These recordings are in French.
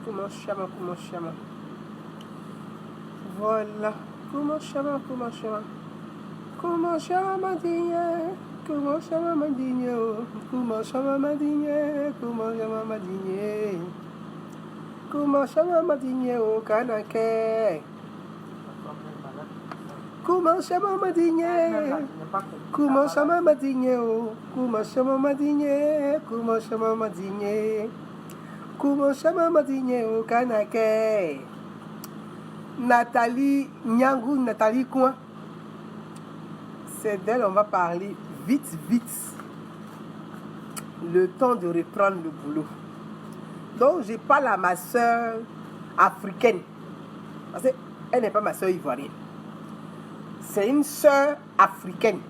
Comment chama. Voilà. Comment chama. Comment chama digne. Comment chama digne. Comment chama digne. Comment chama digne. Comment chama digne au Kanake. Comment chama digne. Comment chama digne. Comment chama digne. Comment chama digne. Comment chama digne au Kanake. Nathalie Nyangou, Nathalie quoi? C'est d'elle on va parler vite. Le temps de reprendre le boulot. Donc je parle à ma soeur africaine. Parce qu'elle n'est pas ma soeur ivoirienne. C'est une soeur africaine.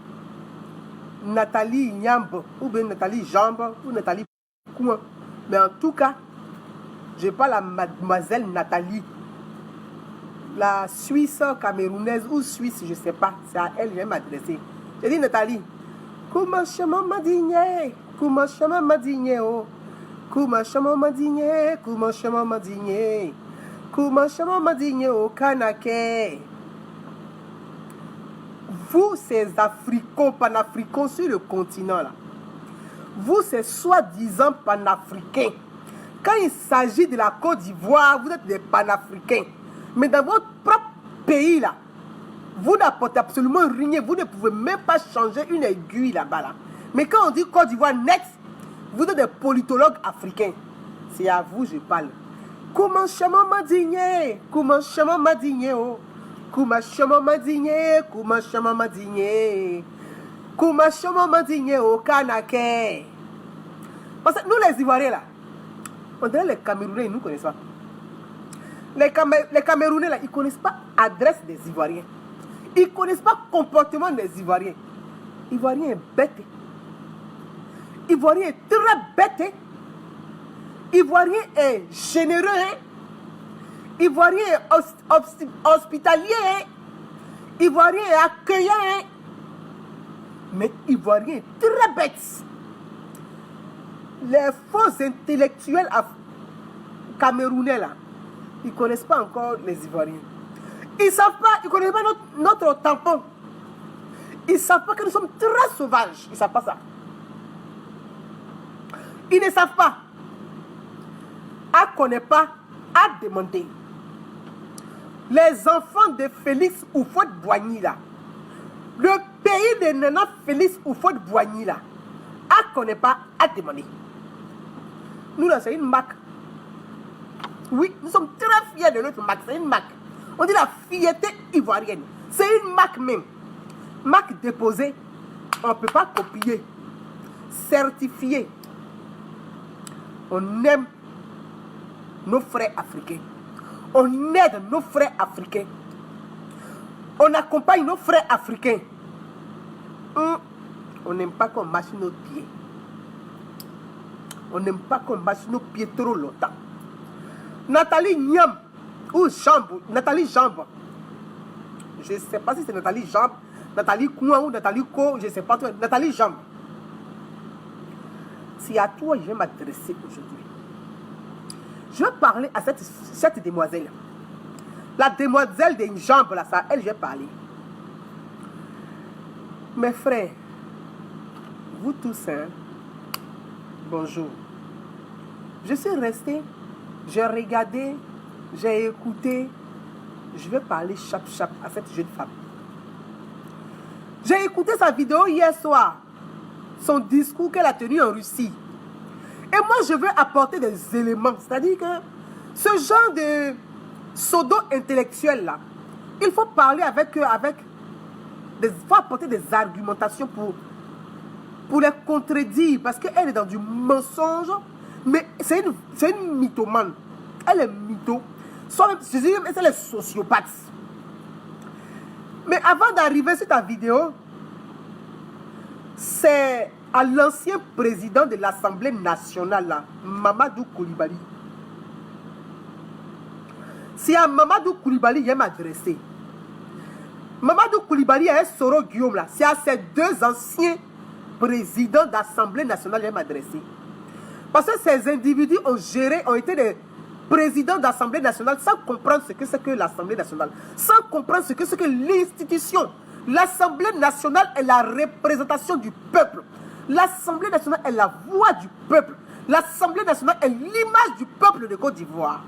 Nathalie Nyambo, ou bien Nathalie Jambe, ou Nathalie Kouan. Mais en tout cas, je parle à mademoiselle Nathalie. La Suisse camerounaise ou Suisse, je ne sais pas. C'est à elle que je vais m'adresser. Je dis Nathalie, comment chama madigné, comment chama madigné, oh. Comment chama madigné, comment chama madigné, comment chama madigné au Kanake. Vous, ces Africains, panafricains sur le continent là, vous, ces soi-disant panafricains, quand il s'agit de la Côte d'Ivoire, vous êtes des panafricains. Mais dans votre propre pays là, vous n'apportez absolument rien. Vous ne pouvez même pas changer une aiguille là-bas là. Mais quand on dit Côte d'Ivoire net, vous êtes des politologues africains. C'est à vous je parle. Comment chama madigné, comment chama madigné, oh. Comment chama madigné, comment chama madigné, comment chama madigné au Kanake. Parce que nous les Ivoiriens là, on dirait les Camerounais, ils ne nous connaissent pas. Les Camerounais, là, ils ne connaissent pas l'adresse des Ivoiriens. Ils ne connaissent pas le comportement des Ivoiriens. Ivoirien est bête. Ivoirien est très bête. Ivoirien est généreux. Ivoirien est hospitalier. Ivoirien est accueillant. Mais Ivoirien est très bête. Les faux intellectuels camerounais, là, ils ne connaissent pas encore les Ivoiriens. Ils ne savent pas, ils ne connaissent pas notre tampon. Ils ne savent pas que nous sommes très sauvages. Ils ne savent pas ça. Ils ne savent pas. À connaît pas, à demander. Les enfants de Félix Houphouët-Boigny là, le pays de Nana Félix Houphouët-Boigny là, à connaît pas, à demander. Nous là, c'est une marque. Oui, nous sommes très fiers de notre marque. C'est une marque. On dit la fierté ivoirienne. C'est une marque même. Marque déposée. On ne peut pas copier. Certifié. On aime nos frères africains. On aide nos frères africains. On accompagne nos frères africains. On n'aime pas qu'on marche nos pieds. On n'aime pas qu'on marche nos pieds trop longtemps. Nathalie Niam ou Jambe, Nathalie Jambe. Je ne sais pas si c'est Nathalie Jambe, Nathalie Kouan ou Nathalie Ko, je ne sais pas. Nathalie Jambe. C'est à toi que je vais m'adresser aujourd'hui. Je vais parler à cette demoiselle. La demoiselle des jambes, là, ça, elle, je vais parler. Mes frères, vous tous, hein, bonjour. Je suis resté, j'ai regardé, j'ai écouté. Je vais parler chap à cette jeune femme. J'ai écouté sa vidéo hier soir, son discours qu'elle a tenu en Russie. Et moi, je veux apporter des éléments. C'est-à-dire que ce genre de pseudo-intellectuel là, il faut parler avec eux, il faut apporter des argumentations pour les contredire. Parce qu'elle est dans du mensonge, mais c'est une mythomane. Elle est mytho. Elle est sociopathe. Mais avant d'arriver sur ta vidéo, c'est à l'ancien président de l'Assemblée nationale, là, Mamadou Koulibaly. C'est à Mamadou Koulibaly qu'il m'a adressé. Mamadou Koulibaly et Soro Guillaume, là, c'est à ces deux anciens présidents d'Assemblée nationale qu'il m'a adressé. Parce que ces individus ont été président d'Assemblée nationale sans comprendre ce que c'est que l'Assemblée nationale, sans comprendre ce que c'est que l'institution. L'Assemblée nationale est la représentation du peuple. L'Assemblée nationale est la voix du peuple. L'Assemblée nationale est l'image du peuple de Côte d'Ivoire.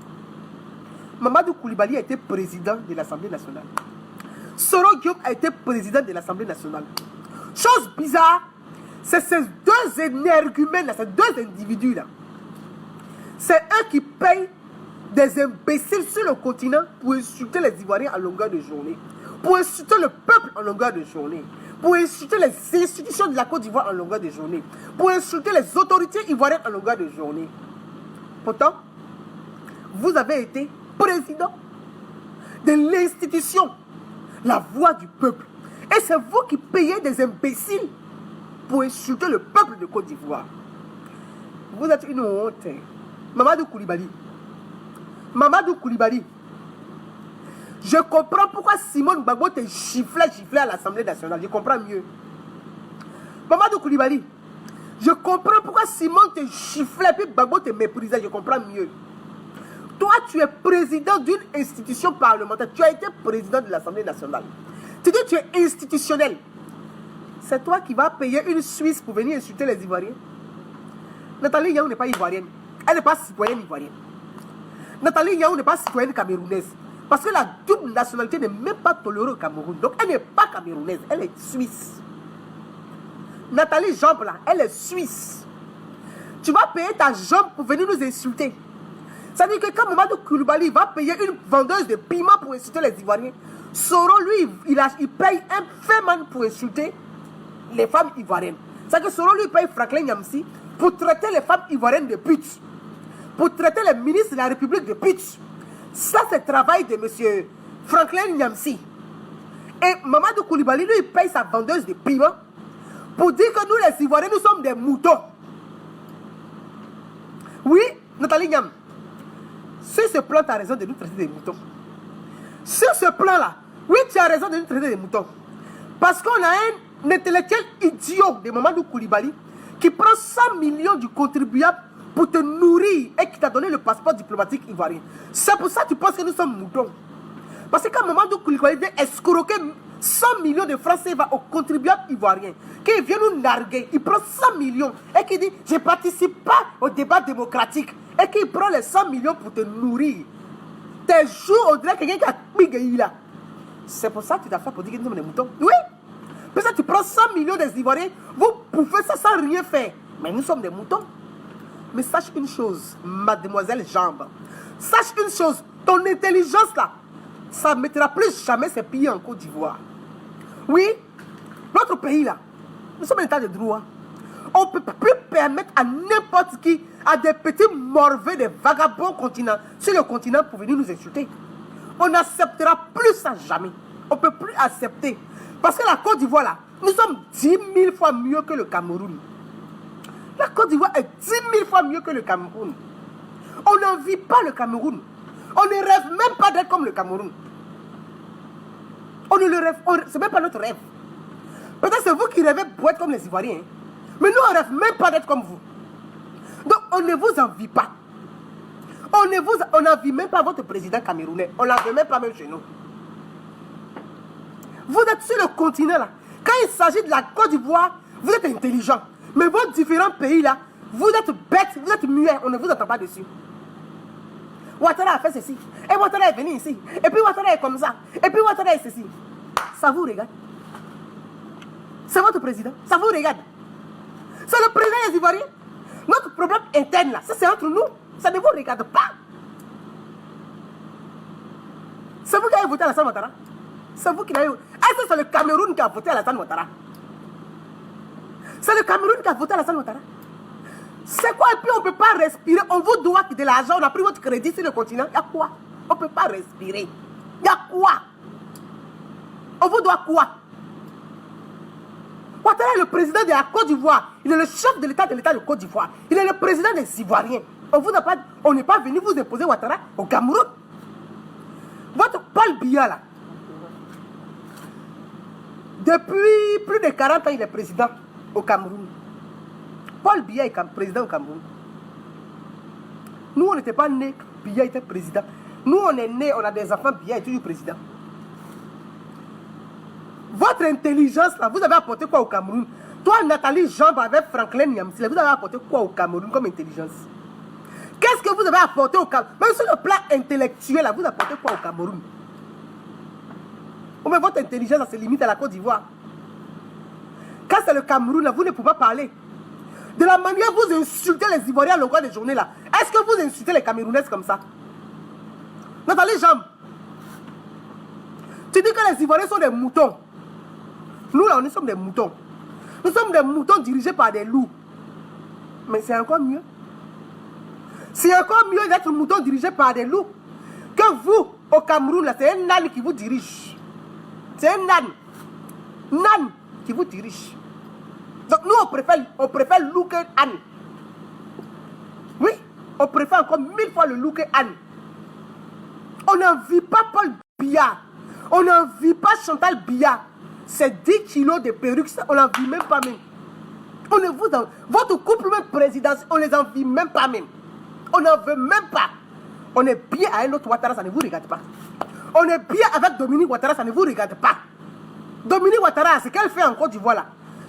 Mamadou Koulibaly a été président de l'Assemblée nationale. Soro Diop a été président de l'Assemblée nationale. Chose bizarre, c'est ces deux énergumènes-là, ces deux individus-là. C'est eux qui payent des imbéciles sur le continent pour insulter les Ivoiriens à longueur de journée, pour insulter le peuple en longueur de journée, pour insulter les institutions de la Côte d'Ivoire en longueur de journée, pour insulter les autorités ivoiriennes en longueur de journée. Pourtant, vous avez été président de l'institution, la voix du peuple. Et c'est vous qui payez des imbéciles pour insulter le peuple de Côte d'Ivoire. Vous êtes une honte. Mamadou Koulibaly. Mamadou Koulibaly. Je comprends pourquoi Simone Gbagbo te giflait à l'Assemblée nationale. Je comprends mieux. Mamadou Koulibaly. Je comprends pourquoi Simone te giflait puis Gbagbo te méprisait. Je comprends mieux. Toi, tu es président d'une institution parlementaire. Tu as été président de l'Assemblée nationale. Tu dis que tu es institutionnel. C'est toi qui vas payer une Suisse pour venir insulter les Ivoiriens. Nathalie Yaou n'est pas ivoirienne. Elle n'est pas citoyenne ivoirienne. Nathalie Yaou n'est pas citoyenne camerounaise. Parce que la double nationalité n'est même pas tolérée au Cameroun. Donc elle n'est pas camerounaise, elle est suisse. Nathalie Jambe là, elle est suisse. Tu vas payer ta jambe pour venir nous insulter. Ça veut dire que quand Mamadou Koulibaly va payer une vendeuse de piment pour insulter les Ivoiriens, Soro, lui, il paye un féman pour insulter les femmes ivoiriennes. Ça veut dire que Soro, lui, paye Franklin Nyamsi pour traiter les femmes ivoiriennes de putes. Pour traiter les ministres de la République de putes. Ça, c'est le travail de M. Franklin Nyamsi. Et Mamadou Koulibaly, lui, il paye sa vendeuse de piment pour dire que nous, les Ivoiriens, nous sommes des moutons. Oui, Nathalie Nyam. Sur ce plan, tu as raison de nous traiter des moutons. Sur ce plan-là, oui, tu as raison de nous traiter des moutons. Parce qu'on a un intellectuel idiot de Mamadou Koulibaly qui prend 100 millions du contribuable pour te nourrir et qui t'a donné le passeport diplomatique ivoirien. C'est pour ça que tu penses que nous sommes moutons. Parce que quand Mamadou Koulibaly vient escroquer 100 millions de francs CFA aux contribuables ivoiriens, qui vient nous narguer, il prend 100 millions et qui dit je ne participe pas au débat démocratique et qui prend les 100 millions pour te nourrir. Tes jours, on dirait quelqu'un qui a pigé là. C'est pour ça que tu t'as fait pour dire que nous sommes des moutons. Oui. Parce que tu prends 100 millions des Ivoiriens, vous pouvez ça sans rien faire. Mais nous sommes des moutons. Mais sache une chose, mademoiselle Jambe. Sache une chose, ton intelligence là, ça ne mettra plus jamais ses pieds en Côte d'Ivoire. Oui, notre pays là, nous sommes un état de droit. On ne peut plus permettre à n'importe qui, à des petits morveux, des vagabonds continents, sur le continent pour venir nous insulter. On n'acceptera plus ça jamais. On ne peut plus accepter. Parce que la Côte d'Ivoire là, nous sommes 10 000 fois mieux que le Cameroun. La Côte d'Ivoire est 10 000 fois mieux que le Cameroun. On n'envie pas le Cameroun. On ne rêve même pas d'être comme le Cameroun. On ne le rêve, c'est même pas notre rêve. Peut-être c'est vous qui rêvez pour être comme les Ivoiriens. Hein. Mais nous, on ne rêve même pas d'être comme vous. Donc, on ne vous envie pas. On n'envie même pas votre président camerounais. On ne l'envie même pas même chez nous. Vous êtes sur le continent là. Quand il s'agit de la Côte d'Ivoire, vous êtes intelligent. Mais vos différents pays là, vous êtes bêtes, vous êtes muets, on ne vous entend pas dessus. Ouattara a fait ceci. Et Ouattara est venu ici. Et puis Ouattara est comme ça. Et puis Ouattara est ceci. Ça vous regarde. C'est votre président. Ça vous regarde. C'est le président des Ivoiriens. Notre problème interne là, ça c'est entre nous. Ça ne vous regarde pas. C'est vous qui avez voté à Alassane Ouattara. C'est vous qui l'avez. Est-ce que c'est le Cameroun qui a voté à Alassane Ouattara? C'est le Cameroun qui a voté à Alassane Ouattara. C'est quoi? Et puis on ne peut pas respirer. On vous doit de l'argent. On a pris votre crédit sur le continent. Il y a quoi? On ne peut pas respirer. Il y a quoi? On vous doit quoi? Ouattara est le président de la Côte d'Ivoire. Il est le chef de l'État de Côte d'Ivoire. Il est le président des Ivoiriens. On n'est pas venu vous imposer Ouattara au Cameroun. Votre Paul Biya là, depuis plus de 40 ans, il est président au Cameroun. Paul Biya est président au Cameroun. Nous, on n'était pas nés Biya était président. Nous, on est nés, on a des enfants, Biya est toujours président. Votre intelligence, là, vous avez apporté quoi au Cameroun? Toi, Nathalie Jambe avec Franklin Nyamsile, vous avez apporté quoi au Cameroun comme intelligence? Qu'est-ce que vous avez apporté au Cameroun? Même sur le plan intellectuel, là, vous apportez quoi au Cameroun? Mais votre intelligence, ça se limite à la Côte d'Ivoire. Quand c'est le Cameroun, là, vous ne pouvez pas parler. De la manière dont vous insultez les Ivoiriens à longueur de journée, là, est-ce que vous insultez les Camerounais comme ça? Nathalie Jambe, tu dis que les Ivoiriens sont des moutons. Nous, là, nous sommes des moutons. Nous sommes des moutons dirigés par des loups. Mais c'est encore mieux. C'est encore mieux d'être mouton dirigé par des loups que vous, au Cameroun, là, c'est un âne qui vous dirige. C'est un âne. Nan qui vous dirige. Donc nous, on préfère loup que âne. Oui, on préfère encore 1000 fois le loup que âne. On n'envie pas Paul Biya. On n'envie pas Chantal Biya. C'est 10 kilos de perruques, on n'envie même pas même. On ne vous en... Votre couple même présidentiel, on les envie même pas même. On n'en veut même pas. On est bien à un autre Ouattara, ça ne vous regarde pas. On est bien avec Dominique Ouattara, ça ne vous regarde pas. Dominique Ouattara, ce qu'elle fait en Côte d'Ivoire là,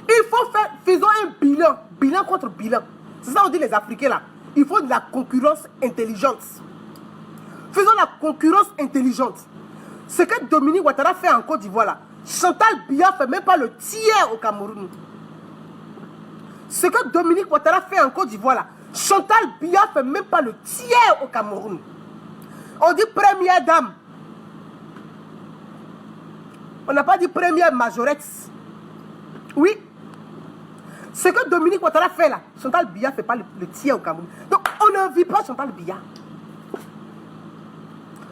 il faut faire, faisons un bilan, bilan contre bilan. C'est ça on dit les Africains là. Il faut de la concurrence intelligente. Faisons la concurrence intelligente. Ce que Dominique Ouattara fait en Côte d'Ivoire là, Chantal Biya fait même pas le tiers au Cameroun. Ce que Dominique Ouattara fait en Côte d'Ivoire là, Chantal Biya fait même pas le tiers au Cameroun. On dit première dame. On n'a pas dit première majorette. Oui. Ce que Dominique Ouattara fait là, Chantal Biya ne fait pas le tiers au Cameroun. Donc on n'envie pas Chantal Biya.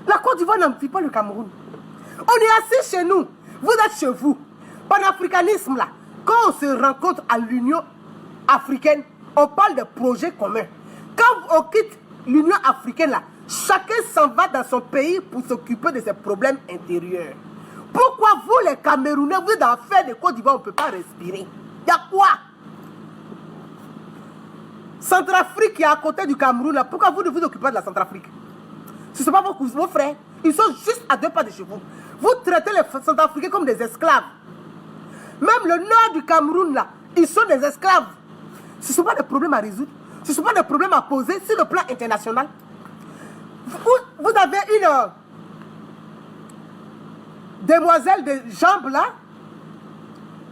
La Côte d'Ivoire n'envie pas le Cameroun. On est assis chez nous. Vous êtes chez vous. Panafricanisme là. Quand on se rencontre à l'Union africaine, on parle de projets communs. Quand on quitte l'Union africaine là, chacun s'en va dans son pays pour s'occuper de ses problèmes intérieurs. Pourquoi vous les Camerounais, vous êtes dans l'affaire de Côte d'Ivoire, on ne peut pas respirer? Il y a quoi? Centrafrique qui est à côté du Cameroun là, pourquoi vous ne vous occupez pas de la Centrafrique? Ce ne sont pas vos frères. Ils sont juste à 2 pas de chez vous. Vous traitez les Centrafricains comme des esclaves. Même le nord du Cameroun là, ils sont des esclaves. Ce ne sont pas des problèmes à résoudre. Ce ne sont pas des problèmes à poser sur le plan international. Vous avez une demoiselle de jambes là.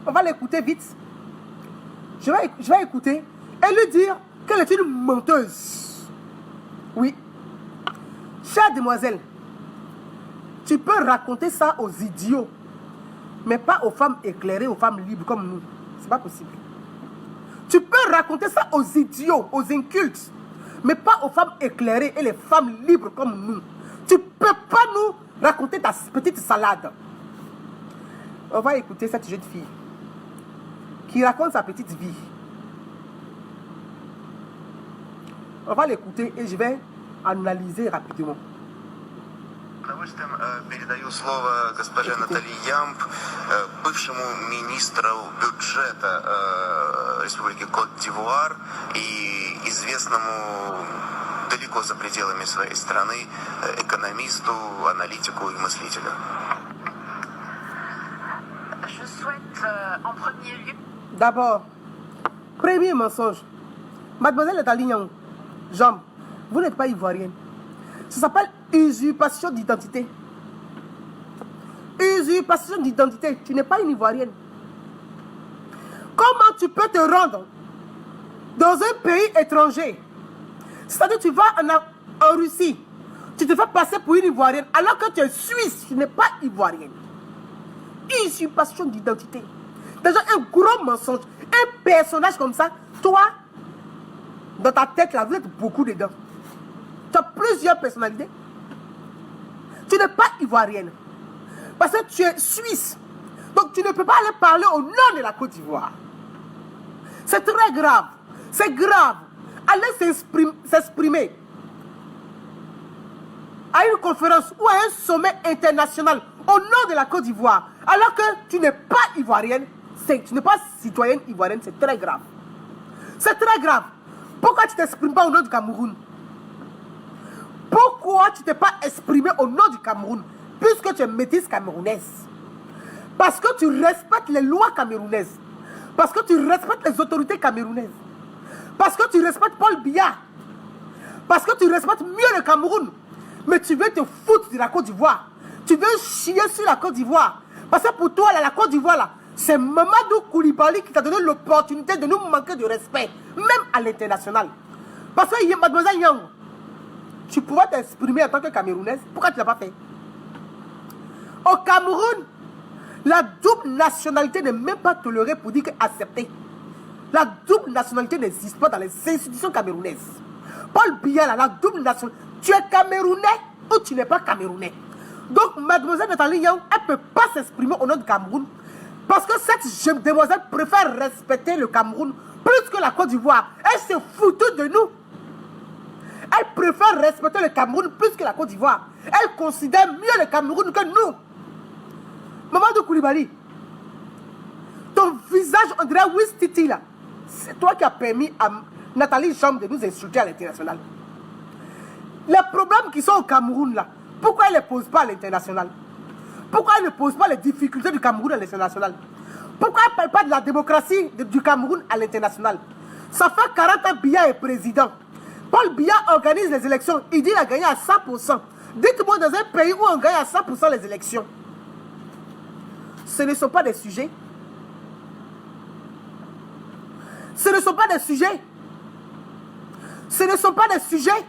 On va l'écouter vite. Je vais écouter et lui dire qu'elle est une menteuse. Oui. Chère demoiselle, tu peux raconter ça aux idiots, mais pas aux femmes éclairées, aux femmes libres comme nous. C'est pas possible. Tu peux raconter ça aux idiots, aux incultes, mais pas aux femmes éclairées et les femmes libres comme nous. Tu ne peux pas nous raconter ta petite salade. On va écouter cette jeune fille qui raconte sa petite vie. On va l'écouter et je vais analyser rapidement. С удовольствием передаю слово госпоже Натали Ямб, бывшему министру бюджета Республики Кот-д'Ивуар и известному далеко за пределами своей страны экономисту, аналитику и мыслителю. Je souhaite en premier lieu... D'abord, premier mensonge. Mademoiselle Nathalie Jambe, vous n'êtes pas ivoirienne. Ça s'appelle usurpation d'identité. Usurpation d'identité. Tu n'es pas une ivoirienne. Comment tu peux te rendre dans un pays étranger? C'est-à-dire tu vas en Russie. Tu te fais passer pour une ivoirienne alors que tu es suisse. Tu n'es pas ivoirienne. Usurpation d'identité. Déjà un gros mensonge. Un personnage comme ça, toi, dans ta tête là, vous êtes beaucoup dedans. Tu as plusieurs personnalités. Tu n'es pas ivoirienne. Parce que tu es suisse. Donc tu ne peux pas aller parler au nom de la Côte d'Ivoire. C'est très grave. C'est grave. Aller s'exprimer à une conférence ou à un sommet international au nom de la Côte d'Ivoire, alors que tu n'es pas ivoirienne, tu n'es pas citoyenne ivoirienne, c'est très grave. C'est très grave. Pourquoi tu ne t'exprimes pas au nom du Cameroun? Pourquoi Pourquoi tu t'es pas exprimé au nom du Cameroun, puisque tu es métisse camerounaise? Parce que tu respectes les lois camerounaises. Parce que tu respectes les autorités camerounaises. Parce que tu respectes Paul Biya. Parce que tu respectes mieux le Cameroun. Mais tu veux te foutre de la Côte d'Ivoire. Tu veux chier sur la Côte d'Ivoire. Parce que pour toi, là, la Côte d'Ivoire, là, c'est Mamadou Koulibaly qui t'a donné l'opportunité de nous manquer de respect, même à l'international. Parce que, mademoiselle Yang, tu pouvais t'exprimer en tant que Camerounaise. Pourquoi tu ne l'as pas fait? Au Cameroun, la double nationalité n'est même pas tolérée pour dire qu'accepter. La double nationalité n'existe pas dans les institutions camerounaises. Paul Biya, là, la double nationalité, tu es Camerounais ou tu n'es pas Camerounais. Donc, mademoiselle Nathalie Yang, elle ne peut pas s'exprimer au nom du Cameroun. Parce que cette jeune demoiselle préfère respecter le Cameroun plus que la Côte d'Ivoire. Elle se fout de nous. Elle préfère respecter le Cameroun plus que la Côte d'Ivoire. Elle considère mieux le Cameroun que nous. Mamadou Koulibaly, ton visage, on dirait Wistiti là. C'est toi qui as permis à Nathalie Jambe de nous insulter à l'international. Les problèmes qui sont au Cameroun là, pourquoi elle ne les pose pas à l'international? Pourquoi elle ne pose pas les difficultés du Cameroun à l'international? Pourquoi elle ne parle pas de la démocratie du Cameroun à l'international? Ça fait 40 ans que Biya est président. Paul Biya organise les élections. Il dit qu'il a gagné à 100%. Dites-moi dans un pays où on gagne à 100% les élections. Ce ne sont pas des sujets. Ce ne sont pas des sujets. Ce ne sont pas des sujets.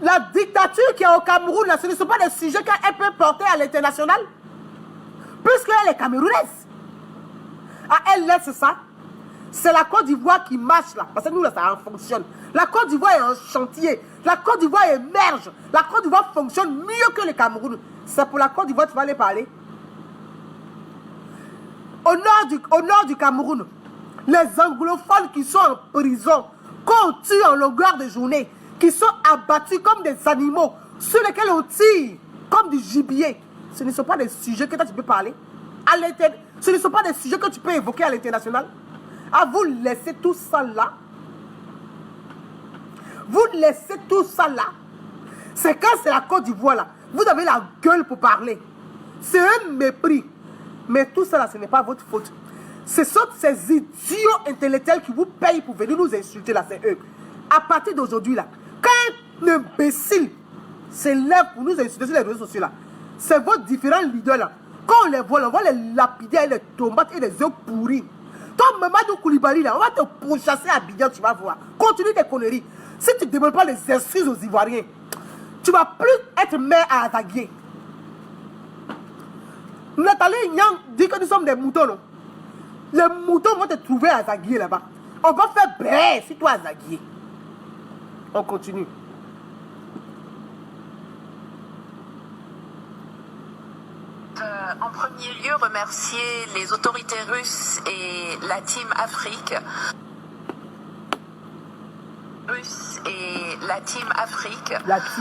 La dictature qui est au Cameroun, là, ce ne sont pas des sujets qu'elle peut porter à l'international. Puisqu'elle est camerounaise. Ah, elle laisse ça. C'est la Côte d'Ivoire qui marche là. Parce que nous, là, ça fonctionne. La Côte d'Ivoire est en chantier. La Côte d'Ivoire émerge. La Côte d'Ivoire fonctionne mieux que le Cameroun. C'est pour la Côte d'Ivoire que tu vas aller parler. Au nord du Cameroun, les anglophones qui sont en prison, qu'on tue en longueur de journée, qui sont abattus comme des animaux, sur lesquels on tire comme du gibier, ce ne sont pas des sujets que toi tu peux parler. Ce ne sont pas des sujets que tu peux évoquer à l'international. Ah, vous laissez tout ça là. Vous laissez tout ça là. C'est quand c'est la Côte d'Ivoire là. Vous avez la gueule pour parler. C'est un mépris. Mais tout ça là, ce n'est pas votre faute. Ce sont ces idiots intellectuels qui vous payent pour venir nous insulter là, c'est eux. À partir d'aujourd'hui là, quand un imbécile s'élève pour nous insulter sur les réseaux sociaux là, c'est vos différents leaders là. Quand on les voit, on va les lapider avec les tomates et les œufs pourris. Toi, Mamadou Koulibaly là, on va te pourchasser à Abidjan, tu vas voir. Continue tes conneries. Si tu ne demandes pas les excuses aux Ivoiriens, tu ne vas plus être maire à Azaguié. Nathalie Yang dit que nous sommes des moutons, non? Les moutons vont te trouver à Azaguié là-bas. On va faire bref sur toi à Azaguié. On continue. En premier lieu, remercier les autorités russes et la Team Afrique.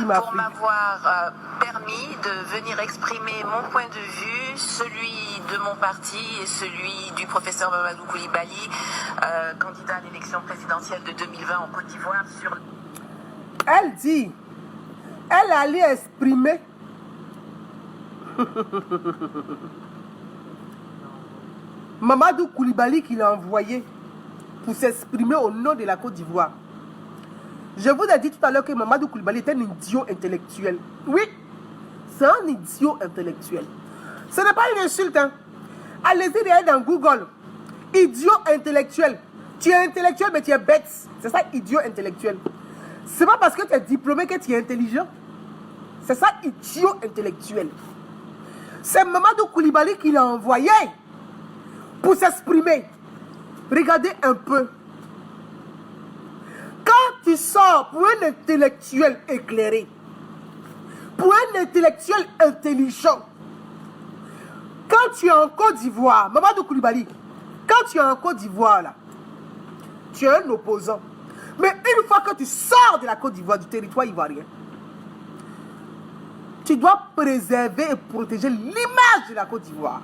Pour m'avoir permis de venir exprimer mon point de vue, celui de mon parti et celui du professeur Mamadou Koulibaly, candidat à l'élection présidentielle de 2020 en Côte d'Ivoire. Elle dit, elle allait exprimer Mamadou Koulibaly qui l'a envoyé pour s'exprimer au nom de la Côte d'Ivoire. Je vous ai dit tout à l'heure que Mamadou Koulibaly est un idiot intellectuel. Oui, c'est un idiot intellectuel. Ce n'est pas une insulte. Hein. Allez-y derrière dans Google. Idiot intellectuel. Tu es intellectuel mais tu es bête. C'est ça, idiot intellectuel. C'est pas parce que tu es diplômé que tu es intelligent. C'est ça, idiot intellectuel. C'est Mamadou Koulibaly qui l'a envoyé pour s'exprimer. Regardez un peu. Quand tu sors pour un intellectuel éclairé, pour un intellectuel intelligent, quand tu es en Côte d'Ivoire, Mamadou Koulibaly, quand tu es en Côte d'Ivoire, là, tu es un opposant. Mais une fois que tu sors de la Côte d'Ivoire, du territoire ivoirien, tu dois préserver et protéger l'image de la Côte d'Ivoire.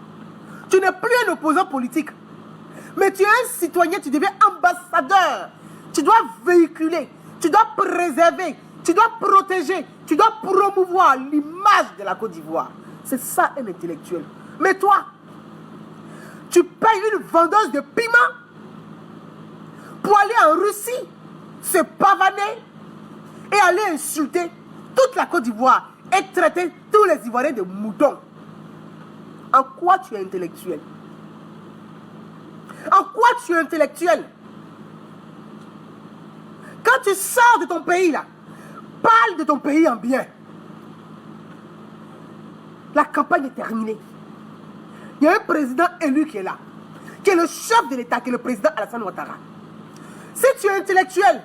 Tu n'es plus un opposant politique, mais tu es un citoyen, tu deviens ambassadeur. Tu dois véhiculer, Tu dois préserver, tu dois protéger, tu dois promouvoir l'image de la Côte d'Ivoire. C'est ça un intellectuel. Mais toi, tu payes une vendeuse de piment pour aller en Russie, se pavaner et aller insulter toute la Côte d'Ivoire et traiter tous les Ivoiriens de moutons. En quoi tu es intellectuel? En quoi tu es intellectuel? Quand tu sors de ton pays là, parle de ton pays en bien. La campagne est terminée. Il y a un président élu qui est là, qui est le chef de l'État, qui est le président Alassane Ouattara. Si tu es intellectuel,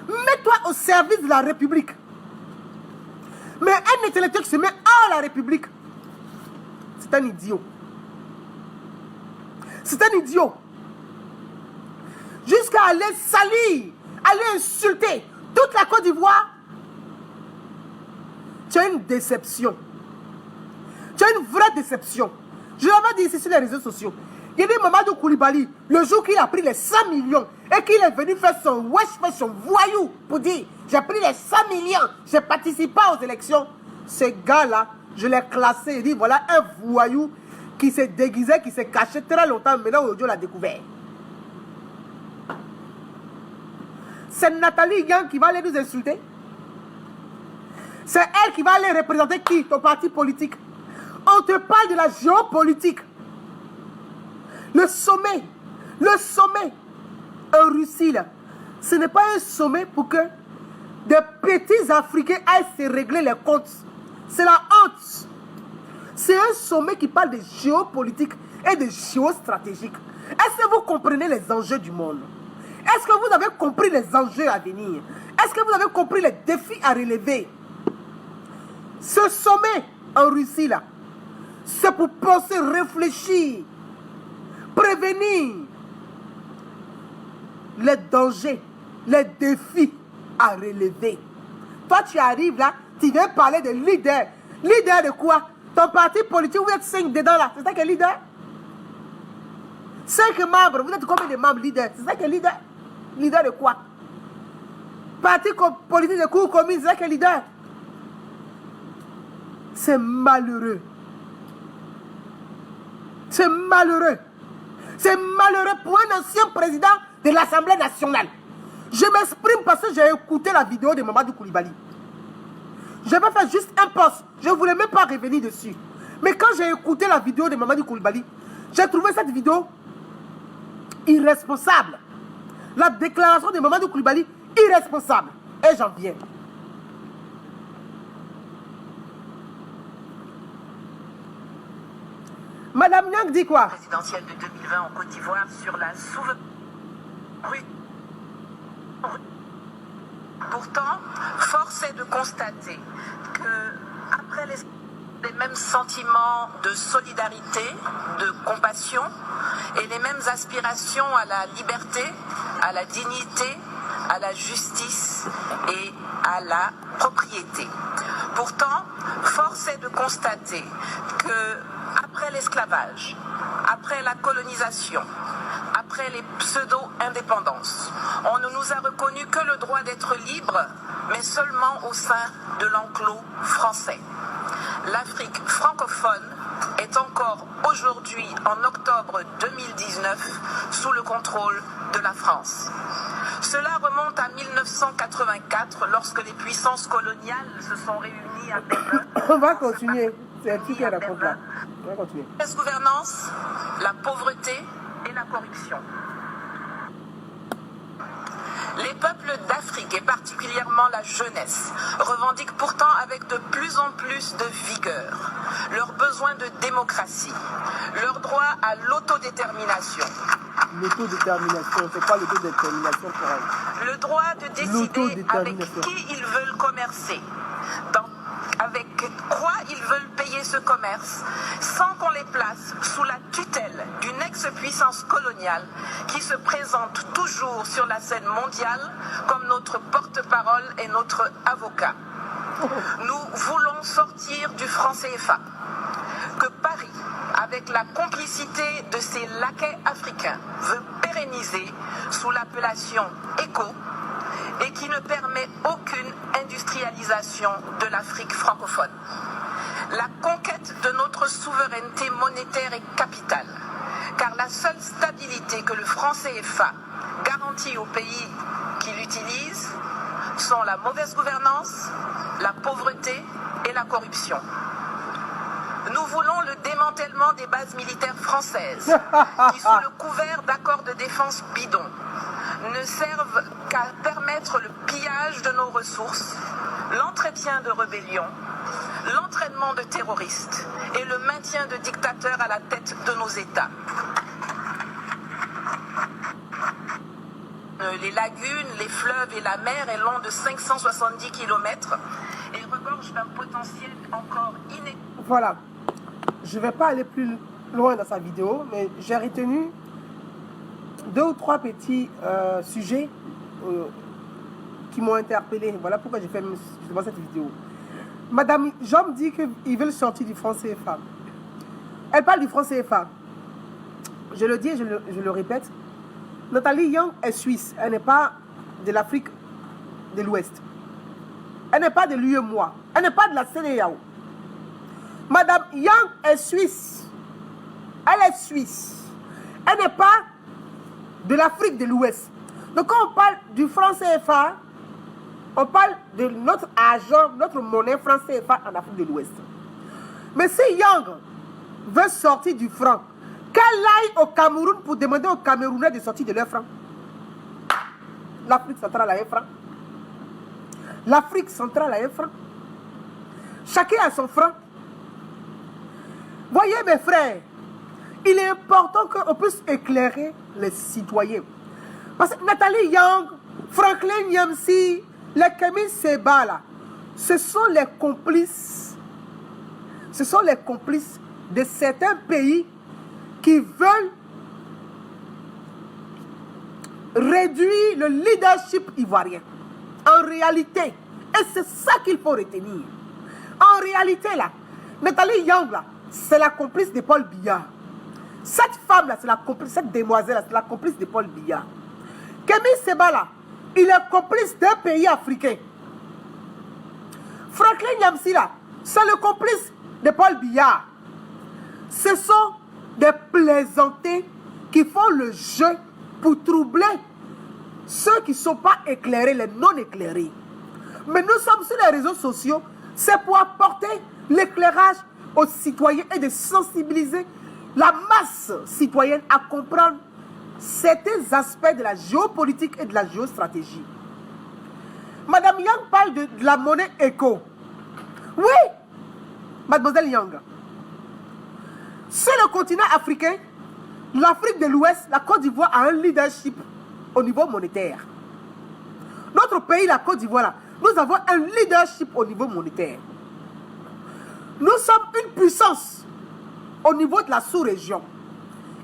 mets-toi au service de la République. Mais un intellectuel qui se met hors la République, c'est un idiot. C'est un idiot. Jusqu'à aller salir, aller insulter toute la Côte d'Ivoire, tu as une déception. Tu as une vraie déception. Je l'avais dit ici sur les réseaux sociaux. Il y a dit Mamadou Koulibaly, le jour qu'il a pris les 100 millions et qu'il est venu faire son wesh, fait son voyou pour dire j'ai pris les 100 millions, j'ai participé aux élections. Ce gars-là, je l'ai classé. Il dit voilà un voyou qui s'est déguisé, qui s'est caché très longtemps. Maintenant, aujourd'hui, on l'a découvert. C'est Nathalie Yang qui va aller nous insulter. C'est elle qui va aller représenter qui? Ton parti politique. On te parle de la géopolitique. Le sommet en Russie, là, ce n'est pas un sommet pour que des petits Africains aillent se régler les comptes. C'est la honte. C'est un sommet qui parle de géopolitique et de géostratégique. Est-ce que vous comprenez les enjeux du monde? Est-ce que vous avez compris les enjeux à venir? Est-ce que vous avez compris les défis à relever? Ce sommet en Russie, là, c'est pour penser, réfléchir, prévenir les dangers, les défis à relever. Toi, tu arrives là, tu viens parler de leader. Leader de quoi? Ton parti politique, vous êtes 5 dedans là. C'est ça qui est leader? 5 membres, vous êtes combien de membres leader? C'est ça qui est leader? Leader de quoi? Parti politique de cours communes, c'est ça qui est leader? C'est malheureux. C'est malheureux. C'est malheureux pour un ancien président de l'Assemblée nationale. Je m'exprime parce que j'ai écouté la vidéo de Mamadou Koulibaly. Je vais faire juste un post. Je ne voulais même pas revenir dessus. Mais quand j'ai écouté la vidéo de Mamadou Koulibaly, j'ai trouvé cette vidéo irresponsable. La déclaration de Mamadou Koulibaly irresponsable. Et j'en viens. Madame Nyang dit quoi? Présidentielle de 2020 en Côte d'Ivoire sur la souveraineté. Pourtant, force est de constater que après les mêmes sentiments de solidarité, de compassion et les mêmes aspirations à la liberté, à la dignité, à la justice et à la propriété. Pourtant, force est de constater que après l'esclavage, après la colonisation, après les pseudo-indépendances, on ne nous a reconnu que le droit d'être libre, mais seulement au sein de l'enclos français. L'Afrique francophone est encore aujourd'hui, en octobre 2019, sous le contrôle de la France. Cela remonte à 1984, lorsque les puissances coloniales se sont réunies à Berlin. On va continuer. C'est un petit qui raconte là. On va continuer. La gouvernance, la pauvreté et la corruption. Les peuples d'Afrique, et particulièrement la jeunesse, revendiquent pourtant avec de plus en plus de vigueur leur besoin de démocratie, leur droit à l'autodétermination. L'autodétermination, c'est quoi l'autodétermination pour elle? Le droit de décider avec qui ils veulent commercer, avec quoi ils veulent payer ce commerce, sans qu'on les place sous la tutelle d'une ex-puissance coloniale qui se présente toujours sur la scène mondiale comme notre porte-parole et notre avocat. Nous voulons sortir du franc CFA, que Paris, avec la complicité de ses laquais africains, veut pérenniser sous l'appellation ECO, et qui ne permet aucune industrialisation de l'Afrique francophone. La conquête de notre souveraineté monétaire est capitale, car la seule stabilité que le franc CFA garantit aux pays qui l'utilisent sont la mauvaise gouvernance, la pauvreté et la corruption. Nous voulons le démantèlement des bases militaires françaises qui, sous le couvert d'accords de défense bidons, ne servent qu'à permettre le pillage de nos ressources, l'entretien de rébellions, l'entraînement de terroristes et le maintien de dictateurs à la tête de nos États. Les lagunes, les fleuves et la mer est long de 570 km et regorge d'un potentiel encore inégalé. Voilà. Je ne vais pas aller plus loin dans sa vidéo, mais j'ai retenu 2 ou 3 petits sujets qui m'ont interpellé. Voilà pourquoi j'ai fait justement cette vidéo. Madame Jean me dit qu'ils veulent sortir du franc CFA. Elle parle du franc CFA. Je le dis et je le répète. Nathalie Young est suisse. Elle n'est pas de l'Afrique de l'Ouest. Elle n'est pas de l'UEMOA. Elle n'est pas de la CEDEAO. Madame Young est suisse. Elle est suisse. Elle n'est pas de l'Afrique de l'Ouest. Donc quand on parle du franc CFA, on parle de notre argent, notre monnaie franc CFA en Afrique de l'Ouest. Mais si Young veut sortir du franc, qu'elle aille au Cameroun pour demander aux Camerounais de sortir de leur franc. L'Afrique centrale a un franc. L'Afrique centrale a un franc. Chacun a son franc. Voyez mes frères, il est important qu'on puisse éclairer les citoyens. Parce que Nathalie Young, Franklin Nyamsi, les Kémy Séba là, ce sont les complices. Ce sont les complices de certains pays qui veulent réduire le leadership ivoirien. En réalité, et c'est ça qu'il faut retenir. En réalité là, Nathalie Young là, c'est la complice de Paul Biya. Cette femme là, c'est la complice, cette demoiselle là, c'est la complice de Paul Biya. Kémy Séba là, il est complice d'un pays africain. Franklin Nyamsi là, c'est le complice de Paul Biya. Ce sont des plaisantés qui font le jeu pour troubler ceux qui ne sont pas éclairés, les non éclairés. Mais nous sommes sur les réseaux sociaux, c'est pour apporter l'éclairage aux citoyens et de sensibiliser la masse citoyenne à comprendre certains aspects de la géopolitique et de la géostratégie. Madame Young parle de la monnaie éco. Oui, Mademoiselle Young. Sur le continent africain, l'Afrique de l'Ouest, la Côte d'Ivoire a un leadership au niveau monétaire. Notre pays, la Côte d'Ivoire, nous avons un leadership au niveau monétaire. Nous sommes une puissance au niveau de la sous-région.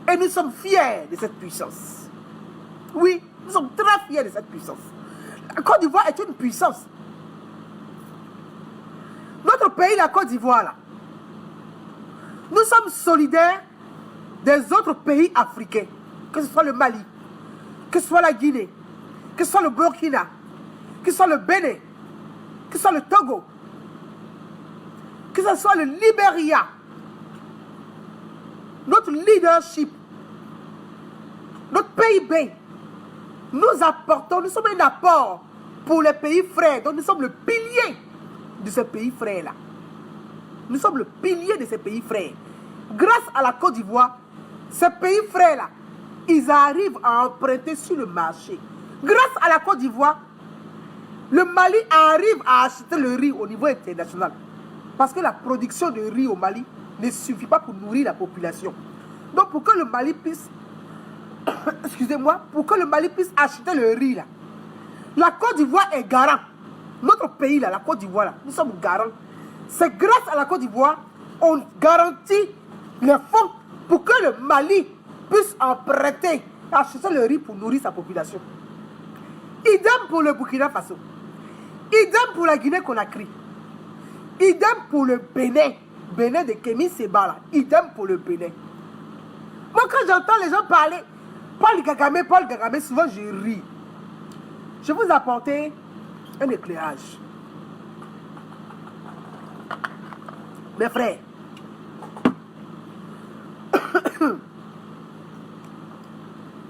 Et nous sommes fiers de cette puissance. Oui, nous sommes très fiers de cette puissance. La Côte d'Ivoire est une puissance. Notre pays, la Côte d'Ivoire, là, nous sommes solidaires des autres pays africains, que ce soit le Mali, que ce soit la Guinée, que ce soit le Burkina, que ce soit le Bénin, que ce soit le Togo, que ce soit le Libéria. Notre leadership, notre PIB, nous apportons, nous sommes un apport pour les pays frères. Donc nous sommes le pilier de ces pays frères-là. Nous sommes le pilier de ces pays frères. Grâce à la Côte d'Ivoire, ces pays frères-là, ils arrivent à emprunter sur le marché. Grâce à la Côte d'Ivoire, le Mali arrive à acheter le riz au niveau international. Parce que la production de riz au Mali ne suffit pas pour nourrir la population. Donc pour que le Mali puisse, excusez-moi, pour que le Mali puisse acheter le riz là, la Côte d'Ivoire est garant. Notre pays là, la Côte d'Ivoire là, nous sommes garants. C'est grâce à la Côte d'Ivoire, on garantit les fonds pour que le Mali puisse emprunter, acheter le riz pour nourrir sa population. Idem pour le Burkina Faso. Idem pour la Guinée-Conakry. Idem pour le Bénin. Bénin de Kémy Séba là. Idem pour le Bénin. Moi quand j'entends les gens parler, Paul Kagame, souvent je ris. Je vous ai apporté un éclairage. Mes frères,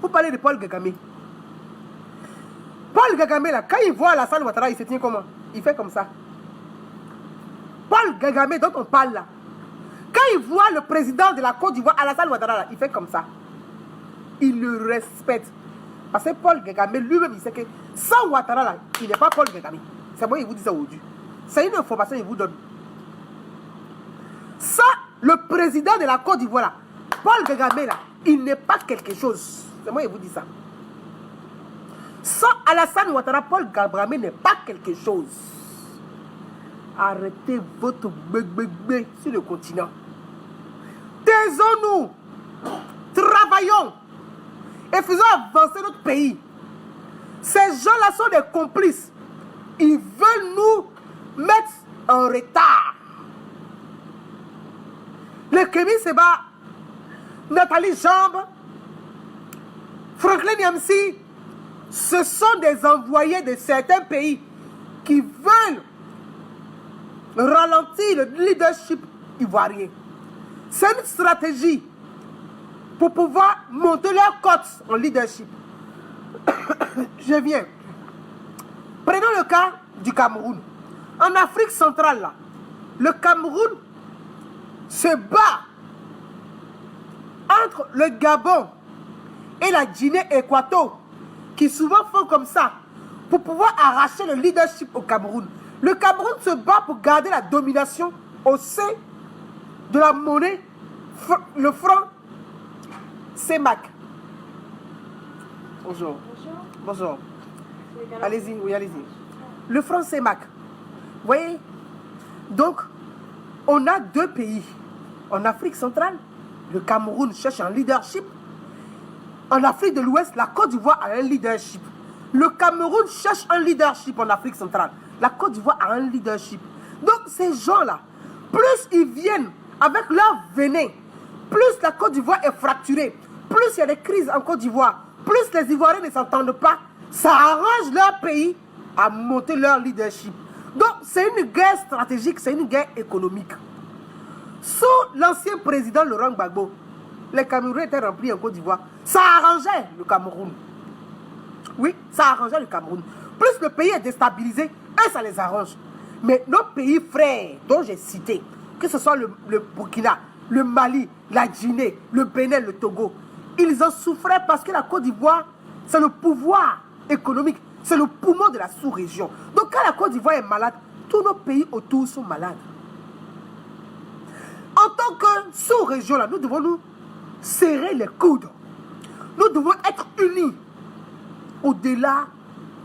vous parlez de Paul Kagame. Paul Kagame, là, quand il voit Alassane Ouattara, il se tient comment? Il fait comme ça. Paul Kagame, dont on parle là, quand il voit le président de la Côte d'Ivoire, Alassane Ouattara, là, il fait comme ça. Il le respecte. Parce que Paul Kagame, lui-même, il sait que sans Ouattara, là, il n'est pas Paul Kagame. C'est moi, il vous dit ça aujourd'hui. C'est une information qu'il vous donne. Ça, le président de la Côte d'Ivoire, là, Paul Kagame, là, il n'est pas quelque chose. C'est moi, il vous dit ça. Sans Alassane Ouattara, Paul Kagame n'est pas quelque chose. Arrêtez votre bébé sur le continent. Taisons-nous. Travaillons. Et faisons avancer notre pays. Ces gens-là sont des complices. Ils veulent nous mettre en retard. Les Kémy Seba, Nathalie Jambe, Franklin Yamsi, ce sont des envoyés de certains pays qui veulent ralentir le leadership ivoirien. C'est une stratégie pour pouvoir monter leur cote en leadership. Je viens. Prenons le cas du Cameroun. En Afrique centrale, là, le Cameroun se bat entre le Gabon et la Guinée équatoriale, qui souvent font comme ça pour pouvoir arracher le leadership au Cameroun. Le Cameroun se bat pour garder la domination au sein de la monnaie, le franc CEMAC. Bonjour. Bonjour. Allez-y, oui, allez-y. Le franc CEMAC. Vous voyez? Donc, on a deux pays. En Afrique centrale, le Cameroun cherche un leadership. En Afrique de l'Ouest, la Côte d'Ivoire a un leadership. Le Cameroun cherche un leadership en Afrique centrale. La Côte d'Ivoire a un leadership. Donc, ces gens-là, plus ils viennent avec leur venin, plus la Côte d'Ivoire est fracturée, plus il y a des crises en Côte d'Ivoire, plus les Ivoiriens ne s'entendent pas, ça arrange leur pays à monter leur leadership. Donc, c'est une guerre stratégique, c'est une guerre économique. Sous l'ancien président Laurent Gbagbo, les Camerounais étaient remplis en Côte d'Ivoire. Ça arrangeait le Cameroun. Oui, ça arrangeait le Cameroun. Plus le pays est déstabilisé, eux, ça les arrange. Mais nos pays frères, dont j'ai cité, que ce soit le Burkina, le Mali, la Guinée, le Bénin, le Togo, ils en souffraient parce que la Côte d'Ivoire, c'est le pouvoir économique, c'est le poumon de la sous-région. Donc quand la Côte d'Ivoire est malade, tous nos pays autour sont malades. En tant que sous-région, là, nous devons nous serrer les coudes. Nous devons être unis au-delà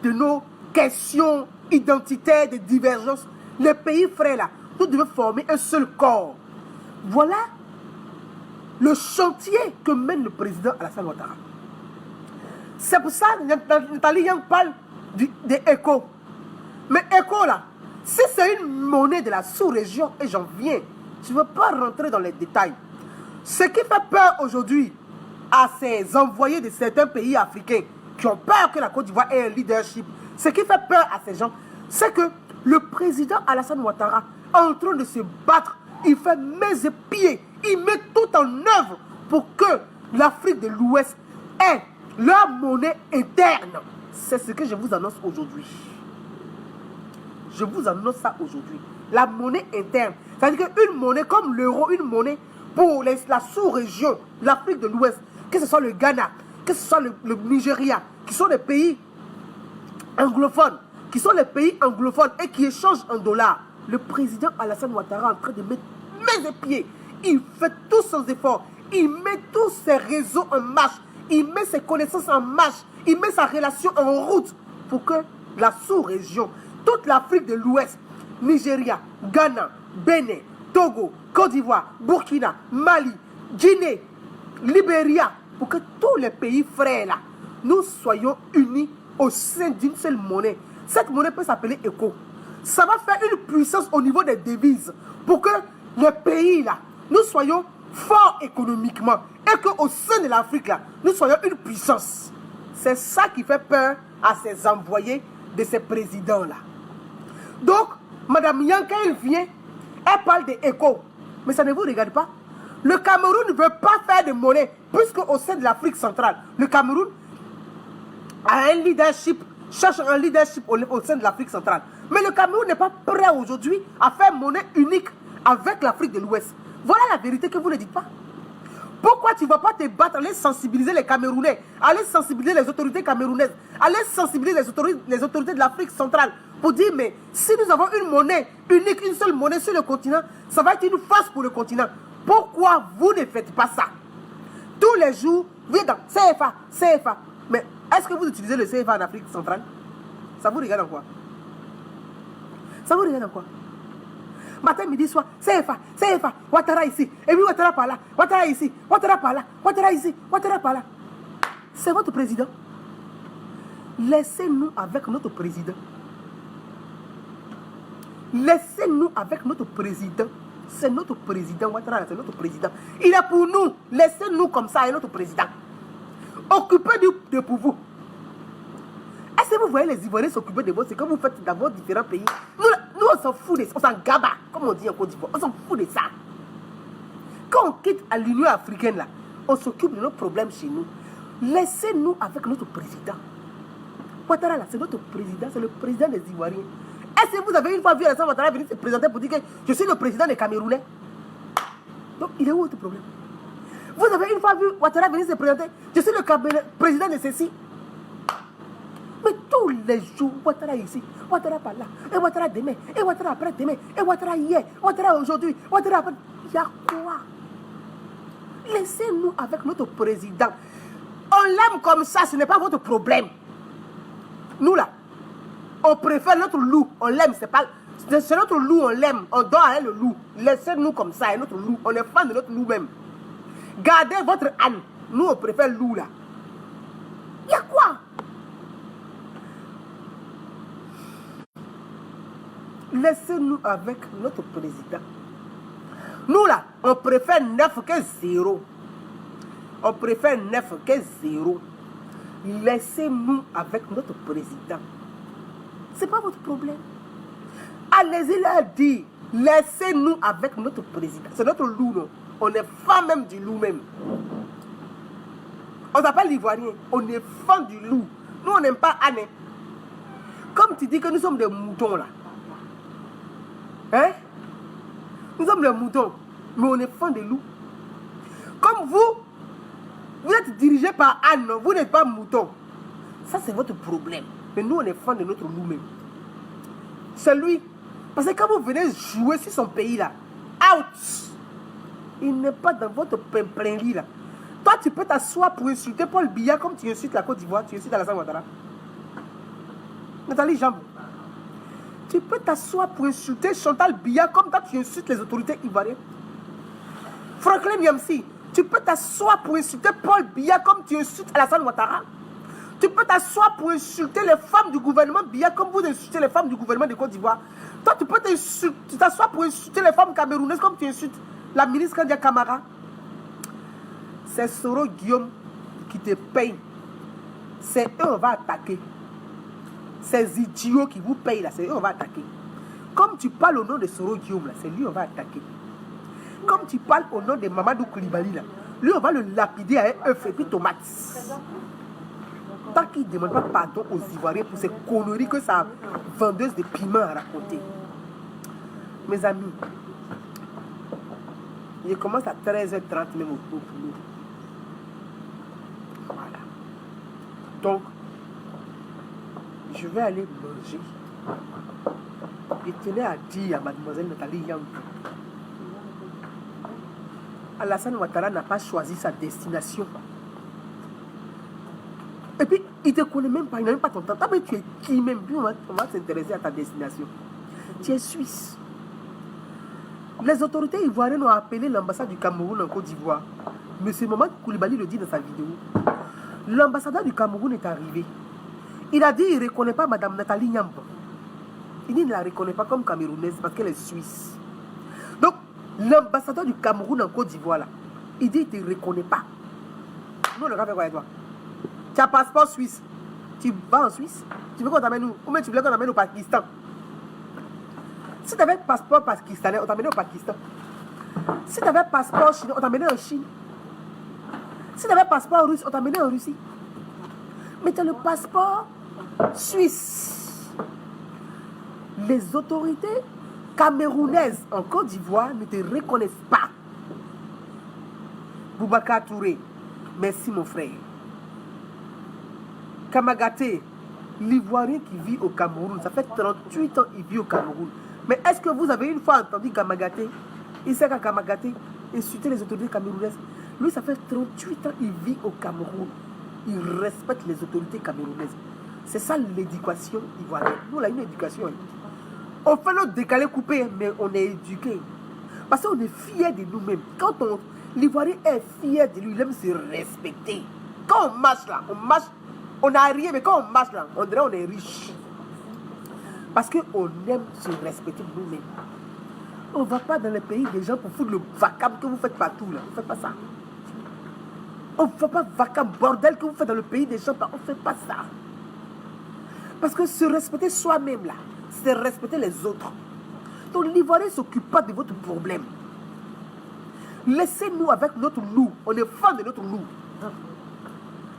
de nos questions identitaires, de divergences. Les pays frères, là, nous devons former un seul corps. Voilà le chantier que mène le président Alassane Ouattara. C'est pour ça que Nathalie Yang parle des échos. Mais échos, là, si c'est une monnaie de la sous-région, et j'en viens, je ne veux pas rentrer dans les détails. Ce qui fait peur aujourd'hui à ces envoyés de certains pays africains qui ont peur que la Côte d'Ivoire ait un leadership, ce qui fait peur à ces gens, c'est que le président Alassane Ouattara est en train de se battre. Il fait mains et pieds. Il met tout en œuvre pour que l'Afrique de l'Ouest ait leur monnaie interne. C'est ce que je vous annonce aujourd'hui. Je vous annonce ça aujourd'hui. La monnaie interne. C'est-à-dire qu'une monnaie comme l'euro, une monnaie pour la sous-région, l'Afrique de l'Ouest, que ce soit le Ghana, que ce soit le Nigeria, qui sont des pays anglophones, et qui échangent en dollars. Le président Alassane Ouattara est en train de mettre mains et pieds. Il fait tous ses efforts. Il met tous ses réseaux en marche. Il met ses connaissances en marche. Il met sa relation en route pour que la sous-région, toute l'Afrique de l'Ouest, Nigeria, Ghana, Bénin, Togo, Côte d'Ivoire, Burkina, Mali, Guinée, Libéria, pour que tous les pays frères là, nous soyons unis au sein d'une seule monnaie. Cette monnaie peut s'appeler ECO. Ça va faire une puissance au niveau des devises pour que les pays là, nous soyons forts économiquement et qu'au sein de l'Afrique là, nous soyons une puissance. C'est ça qui fait peur à ses envoyés de ces présidents-là. Donc, Madame Yang, quand elle vient, elle parle des échos. Mais ça ne vous regarde pas. Le Cameroun ne veut pas faire de monnaie, puisque au sein de l'Afrique centrale, le Cameroun a un leadership, cherche un leadership au sein de l'Afrique centrale. Mais le Cameroun n'est pas prêt aujourd'hui à faire monnaie unique avec l'Afrique de l'Ouest. Voilà la vérité que vous ne dites pas. Pourquoi tu ne vas pas te battre, aller sensibiliser les Camerounais, aller sensibiliser les autorités camerounaises, aller sensibiliser les autorités de l'Afrique centrale pour dire, mais si nous avons une monnaie unique, une seule monnaie sur le continent, ça va être une force pour le continent. Pourquoi vous ne faites pas ça? Tous les jours, vous êtes dans CFA, CFA. Mais est-ce que vous utilisez le CFA en Afrique centrale? Ça vous regarde en quoi? Ça vous regarde en quoi? Matin, midi, soir, CFA, CFA, Ouattara ici, et puis Ouattara par là, Ouattara ici, Ouattara par là, Ouattara ici, Ouattara par là. C'est votre président. Laissez-nous avec notre président. Laissez-nous avec notre président. C'est notre président, Ouattara, c'est notre président. Il est pour nous. Laissez-nous comme ça, il est notre président. Occupez de pour vous. Est-ce que vous voyez les Ivoiriens s'occuper de vous? C'est comme vous faites dans vos différents pays. Nous on s'en fout de ça. On s'en gaba, comme on dit en Côte d'Ivoire. On s'en fout de ça. Quand on quitte à l'Union africaine, là, on s'occupe de nos problèmes chez nous. Laissez-nous avec notre président. Ouattara, là, c'est notre président. C'est le président des Ivoiriens. Est-ce que vous avez une fois vu Alassane Ouattara venir se présenter pour dire que je suis le président des Camerounais? Donc, il est où votre problème? Vous avez une fois vu Ouattara venir se présenter, je suis le président de ceci. Mais tous les jours, Ouattara ici, Ouattara par là, et Ouattara demain, et Ouattara après-demain, et Ouattara hier, Ouattara aujourd'hui, Ouattara après. Il y a quoi? Laissez-nous avec notre président. On l'aime comme ça, ce n'est pas votre problème. Nous là, on préfère notre loup, on l'aime, c'est notre loup, on l'aime, on dort avec le loup. Laissez-nous comme ça, et notre loup, on est fan de notre loup même. Gardez votre âne, nous on préfère le loup là. Il y a quoi? Laissez-nous avec notre président. Nous là, on préfère 9 que 0. On préfère 9 que 0. Laissez-nous avec notre président. Ce n'est pas votre problème. Allez-y leur dire, laissez-nous avec notre président. C'est notre loup, non? On est fan même du loup même. On s'appelle l'Ivoirien. On est fan du loup. Nous, on n'aime pas Anne. Comme tu dis que nous sommes des moutons là. Hein? Nous sommes des moutons. Mais on est fan des loups. Comme vous êtes dirigé par Anne, non? Vous n'êtes pas mouton. Ça, c'est votre problème. Mais nous, on est fan de notre loup même. C'est lui. Parce que quand vous venez jouer sur son pays là, out! Il n'est pas dans votre plein lit là. Toi, tu peux t'asseoir pour insulter Paul Biya comme tu insultes la Côte d'Ivoire, tu insultes Alassane Ouattara. Nathalie Jambo. Tu peux t'asseoir pour insulter Chantal Biya comme toi tu insultes les autorités ivoiriennes. Franklin Yamsi. Tu peux t'asseoir pour insulter Paul Biya comme tu insultes Alassane Ouattara. Tu peux t'asseoir pour insulter les femmes du gouvernement Biya comme vous insultez les femmes du gouvernement de Côte d'Ivoire. Toi, tu peux t'asseoir pour insulter les femmes camerounaises comme tu insultes la ministre Kandia Camara. C'est Soro Guillaume qui te paye. C'est eux on va attaquer. Ces idiots qui vous payent là, c'est eux on va attaquer. Comme tu parles au nom de Soro Guillaume là, c'est lui on va attaquer. Comme tu parles au nom de Mamadou Koulibaly là, lui on va le lapider avec œufs et puis tomates. Tant qu'il ne demande pas pardon aux Ivoiriens pour ces conneries que sa vendeuse de piment a raconté. Mes amis, je commence à 13h30 même au boulot. Voilà. Donc, je vais aller manger. Je tenais à dire à mademoiselle Nathalie Yang, Alassane Ouattara n'a pas choisi sa destination. Et puis, il ne te connaît même pas, il n'a même pas ton temps. Mais tu es qui même? Puis on va s'intéresser à ta destination. Tu es suisse. Les autorités ivoiriennes ont appelé l'ambassade du Cameroun en Côte d'Ivoire. Monsieur Mamadou Koulibaly le dit dans sa vidéo. L'ambassadeur du Cameroun est arrivé. Il a dit qu'il ne reconnaît pas Mme Nathalie Nyambo. Il dit qu'il ne la reconnaît pas comme camerounaise parce qu'elle est suisse. Donc, l'ambassadeur du Cameroun en Côte d'Ivoire, là, il dit qu'il ne te reconnaît pas. Nous, on a fait quoi avec toi? Tu as un passeport suisse. Tu vas en Suisse, tu veux qu'on t'amène où? Ou même tu voulais qu'on t'amène au Pakistan. Si tu avais passeport pakistanais, on t'amène au Pakistan. Si tu avais passeport chinois, on t'amène en Chine. Si tu avais passeport russe, on t'amène en Russie. Mais tu as le passeport suisse. Les autorités camerounaises en Côte d'Ivoire ne te reconnaissent pas. Boubacar Touré, merci mon frère. Kamagaté, l'Ivoirien qui vit au Cameroun, ça fait 38 ans qu'il vit au Cameroun. Mais est-ce que vous avez une fois entendu Kamagaté? Il sait qu'à Kamagaté, insulter les autorités camerounaises. Lui, ça fait 38 ans qu'il vit au Cameroun. Il respecte les autorités camerounaises. C'est ça l'éducation ivoirienne. Nous, on a une éducation. On fait notre décalé coupé, mais on est éduqué. Parce qu'on est fiers de nous-mêmes. Quand l'Ivoirien est fier de lui, il aime se respecter. Quand on marche là, on n'a rien, mais quand on marche là, on dirait qu'on est riche. Parce qu'on aime se respecter nous-mêmes. On ne va pas dans les pays des gens pour foutre le vacarme que vous faites partout là. On ne fait pas ça. On ne fait pas vacarme, bordel que vous faites dans le pays des gens. On ne fait pas ça. Parce que se respecter soi-même là, c'est respecter les autres. Donc l'Ivoirien ne s'occupe pas de votre problème. Laissez-nous avec notre loup. On est fan de notre loup.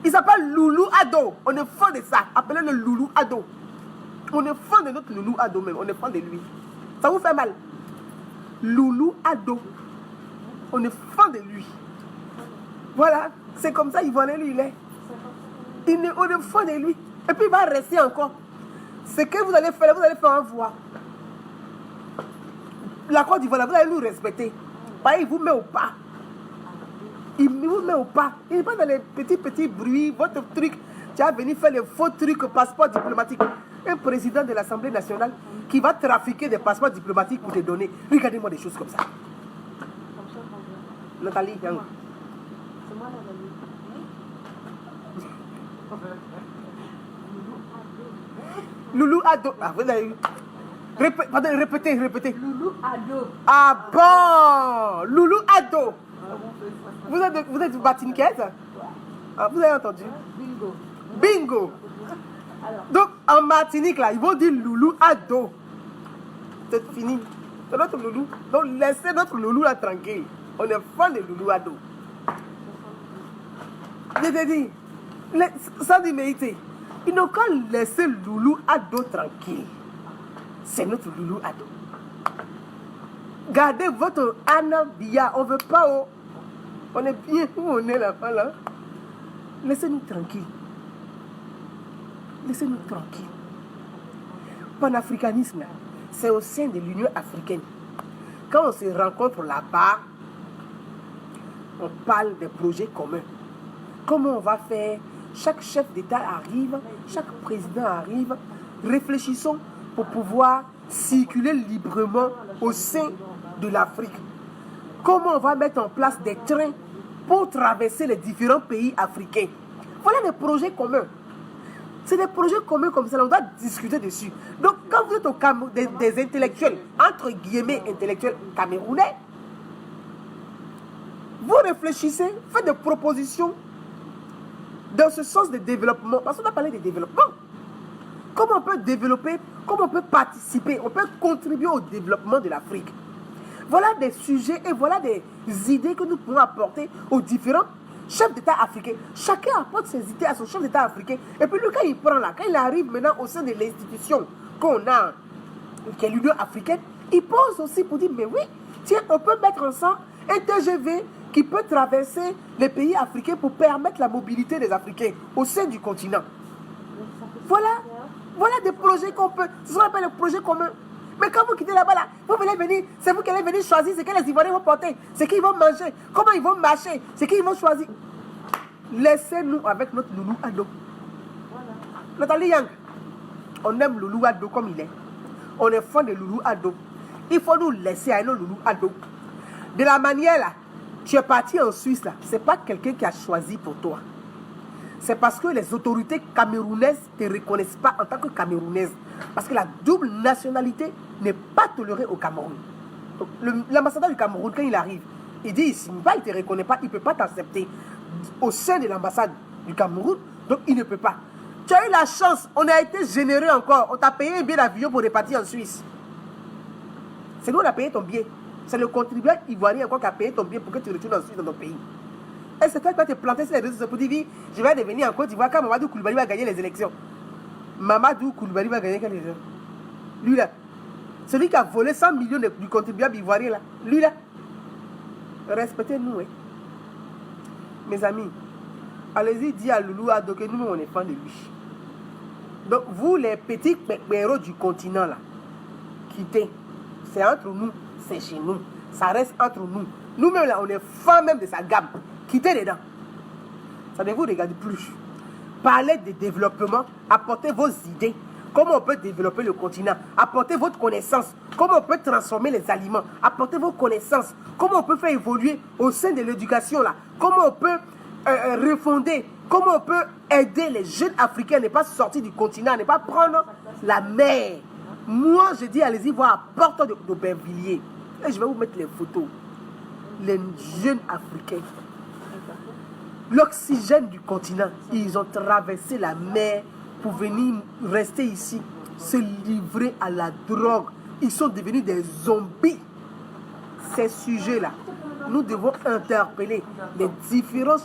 Il s'appelle Loulou Ado. On est fan de ça. Appelez-le Loulou Ado. On est fan de notre Loulou Ado même. On est fan de lui. Ça vous fait mal? Loulou Ado. On est fan de lui. Voilà. C'est comme ça, Ivoirien, lui, il est. On est fan de lui. Et puis, il va rester encore. Ce que vous allez faire un voix. La Côte d'Ivoire, vous allez nous respecter. Il vous met au pas. Il vous met au pas. Il n'est pas dans les petits bruits, votre truc. Tu as venu faire les faux trucs passeport diplomatique. Un président de l'Assemblée nationale qui va trafiquer des passeports diplomatiques pour te donner. Regardez-moi des choses comme ça. Nathalie, Yang. C'est moi Nathalie. Loulou Ado. Ah, vous avez eu. Répétez. Loulou Ado. Ah bon, Loulou Ado. Vous êtes du Batinquette? Ah, vous avez entendu? Bingo. Donc, en Martinique, là, ils vont dire Loulou Ado. C'est fini. C'est notre Loulou. Donc, laissez notre Loulou là tranquille. On est fan de Loulou Ado. Je te dis, sans humilité, ils n'ont qu'à laisser Loulou Ado tranquille. C'est notre Loulou Ado. Gardez votre Anna Bia. On ne veut pas. On est bien où on est là-bas. Là. Laissez-nous tranquille. Laissez-nous tranquille. Panafricanisme, c'est au sein de l'Union africaine. Quand on se rencontre là-bas, on parle des projets communs. Comment on va faire? Chaque chef d'État arrive, chaque président arrive. Réfléchissons pour pouvoir circuler librement au sein de l'Afrique. Comment on va mettre en place des trains pour traverser les différents pays africains? Voilà des projets communs. C'est des projets communs comme ça, on doit discuter dessus. Donc quand vous êtes au Cameroun, des intellectuels, entre guillemets intellectuels camerounais, vous réfléchissez, faites des propositions dans ce sens de développement. Parce qu'on a parlé de développement. Comment on peut développer, comment on peut participer, on peut contribuer au développement de l'Afrique. Voilà des sujets et voilà des idées que nous pouvons apporter aux différents chefs d'État africains. Chacun apporte ses idées à son chef d'État africain. Et puis lui, quand il prend là, quand il arrive maintenant au sein de l'institution qu'on a, qui est l'Union africaine, il pose aussi pour dire, mais oui, tiens, on peut mettre ensemble un TGV qui peut traverser les pays africains pour permettre la mobilité des Africains au sein du continent. Voilà des projets qu'on peut, ce qu'on appelle les projets communs. Mais quand vous quittez là-bas, là, vous venez venir, c'est vous qui allez venir choisir ce que les Ivoiriens vont porter, ce qu'ils vont manger, comment ils vont marcher, ce qu'ils vont choisir. Laissez-nous avec notre Loulou Ado. Nathalie Yang, on aime Loulou Ado comme il est. On est fan de Loulou Ado. Il faut nous laisser à nos Loulou Ado. De la manière là, tu es parti en Suisse là, c'est pas quelqu'un qui a choisi pour toi. C'est parce que les autorités camerounaises ne te reconnaissent pas en tant que camerounaise. Parce que la double nationalité n'est pas tolérée au Cameroun. Donc, l'ambassadeur du Cameroun, quand il arrive, il dit ici, il ne te reconnaît pas, il ne peut pas t'accepter au sein de l'ambassade du Cameroun. Donc, il ne peut pas. Tu as eu la chance, on a été généreux encore. On t'a payé un billet d'avion pour repartir en Suisse. C'est nous qui avons payé ton billet. C'est le contribuable ivoirien encore qui a payé ton billet pour que tu retournes en Suisse dans ton pays. Et c'est toi qui vas te planter sur les réseaux sociaux pour dire, je vais devenir en Côte d'Ivoire quand Mamadou Koulibaly va gagner les élections. Mamadou Koulibaly va gagner quelles élections? Lui là. Celui qui a volé 100 millions du contribuable ivoirien là. Lui là. Respectez-nous, hein. Mes amis, allez-y dire à Loulou Ado que nous, on est fans de lui. Donc, vous, les petits héros du continent, là, quittez. C'est entre nous, c'est chez nous. Ça reste entre nous. Nous-mêmes, là, on est fans même de sa gamme. Quittez dedans. Ça ne vous regarde plus. Parlez de développement, apportez vos idées. Comment on peut développer le continent? Apportez votre connaissance. Comment on peut transformer les aliments? Apportez vos connaissances. Comment on peut faire évoluer au sein de l'éducation là? Comment on peut refonder? Comment on peut aider les jeunes Africains à ne pas sortir du continent, à ne pas prendre la mer? Moi, je dis, allez-y voir à Porte d'Aubervilliers. Et je vais vous mettre les photos. Les jeunes Africains. L'oxygène du continent. Ils ont traversé la mer pour venir rester ici, se livrer à la drogue. Ils sont devenus des zombies. Ces sujets-là, nous devons interpeller les différents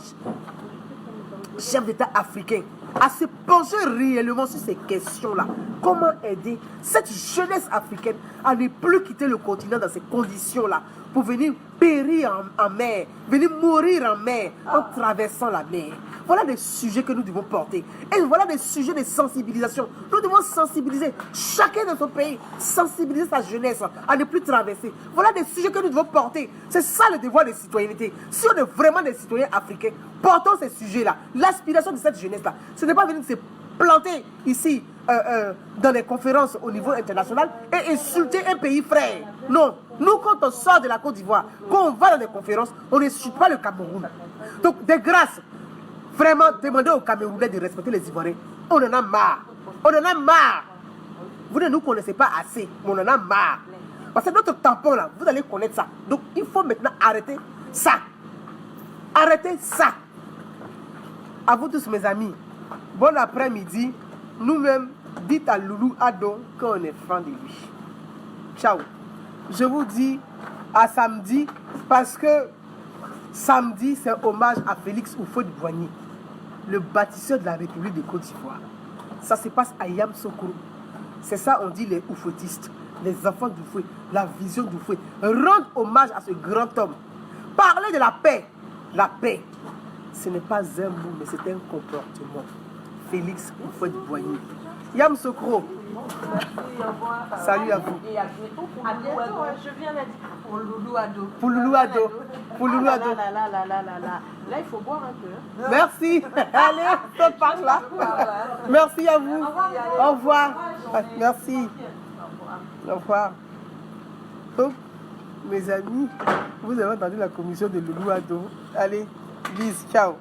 chefs d'État africains à se pencher réellement sur ces questions-là. Comment aider cette jeunesse africaine à ne plus quitter le continent dans ces conditions-là pour venir périr en mer, venir mourir en mer en traversant la mer. Voilà des sujets que nous devons porter. Et voilà des sujets de sensibilisation. Nous devons sensibiliser chacun de son pays, sensibiliser sa jeunesse à ne plus traverser. Voilà des sujets que nous devons porter. C'est ça le devoir de citoyenneté. Si on est vraiment des citoyens africains, portons ces sujets-là. L'aspiration de cette jeunesse-là, ce n'est pas venir se planter ici dans les conférences au niveau international et insulter un pays frère. Non, nous quand on sort de la Côte d'Ivoire, quand on va dans des conférences, on n'insulte pas le Cameroun. Donc de grâce, vraiment demandez aux Camerounais de respecter les Ivoiriens. On en a marre. On en a marre. Vous ne nous connaissez pas assez, mais on en a marre. Parce que notre tampon là, vous allez connaître ça. Donc il faut maintenant arrêter ça. Arrêtez ça. À vous tous mes amis, bon après-midi. Nous-mêmes, dites à Loulou Ado qu'on est fan de lui. Ciao. Je vous dis à samedi parce que samedi, c'est un hommage à Félix Houphouët-Boigny, le bâtisseur de la République de Côte d'Ivoire. Ça se passe à Yamoussoukro. C'est ça, on dit les Houphouëtistes, les enfants d'Houphouët, la vision d'Houphouët. Rendre hommage à ce grand homme. Parler de la paix. La paix, ce n'est pas un mot, mais c'est un comportement. Félix Houphouët-Boigny. Yamoussoukro. Salut à vous. Et à bientôt pour Loulou Ado. Je viens pour Loulou Ado. Pour Loulou Ado. Pour Loulou Ado. Là, il faut boire un peu. Merci. Allez, on part là. Merci à vous. Au revoir. Merci. Au revoir. Donc, mes amis, vous avez entendu la commission de Loulou Ado. Allez, bis, ciao.